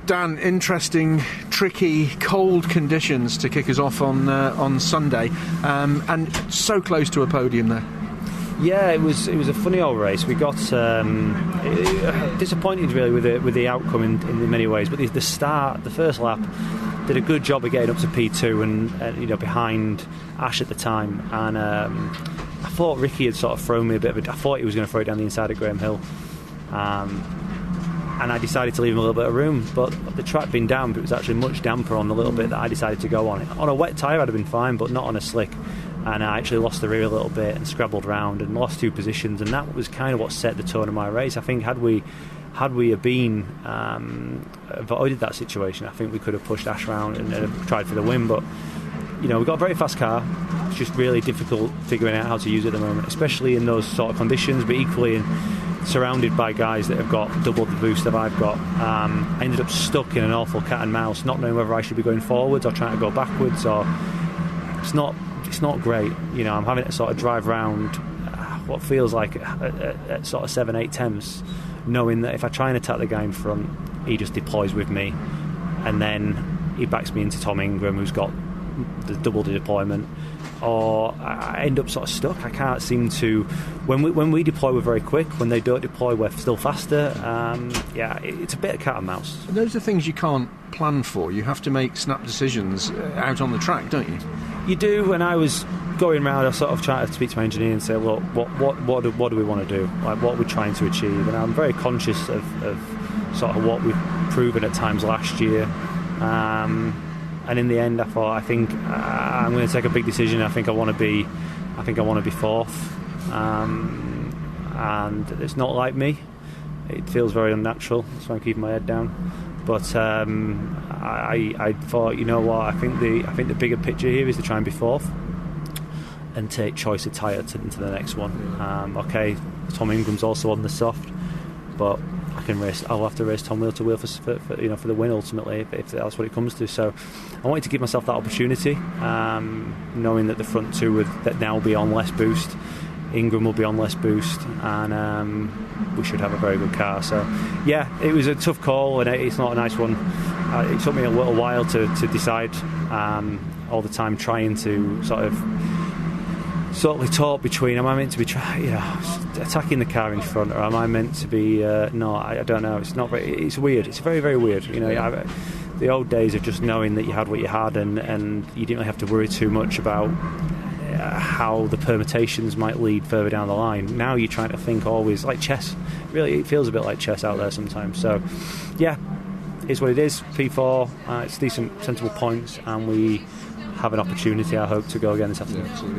Dan, interesting, tricky, cold conditions to kick us off on Sunday, and so close to a podium there. Yeah, it was a funny old race. We got disappointed really with the outcome in many ways, but the start, the first lap, did a good job of getting up to P2 and behind Ash at the time, and I thought Ricky had sort of thrown me a bit of I thought he was going to throw it down the inside of Graham Hill, and I decided to leave him a little bit of room, but the track had been damp. It was actually much damper on the little bit that I decided to go on. On a wet tyre I'd have been fine, but not on a slick, and I actually lost the rear a little bit and scrabbled around and lost 2 positions, and that was kind of what set the tone of my race. I think had we avoided that situation, I think we could have pushed Ash around and tried for the win, but we've got a very fast car. It's just really difficult figuring out how to use it at the moment, especially in those sort of conditions, but equally surrounded by guys that have got double the boost that I've got. I ended up stuck in an awful cat and mouse, not knowing whether I should be going forwards or trying to go backwards, or it's not great. I'm having to sort of drive round what feels like at sort of 7-8 temps, knowing that if I try and attack the guy in front, he just deploys with me, and then he backs me into Tom Ingram, who's got the double the deployment, or I end up sort of stuck. I can't seem to. When we deploy, we're very quick. When they don't deploy, we're still faster. It's a bit of cat and mouse. And those are things you can't plan for. You have to make snap decisions out on the track, don't you? You do. When I was going around, I sort of tried to speak to my engineer and say, look, what do we want to do? Like, what we're trying to achieve? And I'm very conscious of sort of what we've proven at times last year. And in the end, I think I'm going to take a big decision. I think I want to be fourth, and it's not like me. It feels very unnatural, so I'm keeping my head down. But I thought, you know what? I think the bigger picture here is to try and be fourth and take choice of tyre into the next one. Okay, Tom Ingram's also on the soft, but I'll have to race Tom wheel to wheel for the win ultimately, if that's what it comes to. So I wanted to give myself that opportunity, knowing that the front two would now be on less boost. Ingram will be on less boost, and we should have a very good car. So yeah, it was a tough call, and it's not a nice one. It took me a little while to decide, all the time trying to sort of talk between, am I meant to be attacking the car in front, or am I meant to be no, I don't know. It's not very, it's weird. It's very, very weird. The old days of just knowing that you had what you had, and you didn't really have to worry too much about how the permutations might lead further down the line. Now you're trying to think always like chess. Really, it feels a bit like chess out there sometimes. So yeah, it's what it is. P4, it's decent, sensible points, and we have an opportunity, I hope, to go again this afternoon. Yeah, absolutely.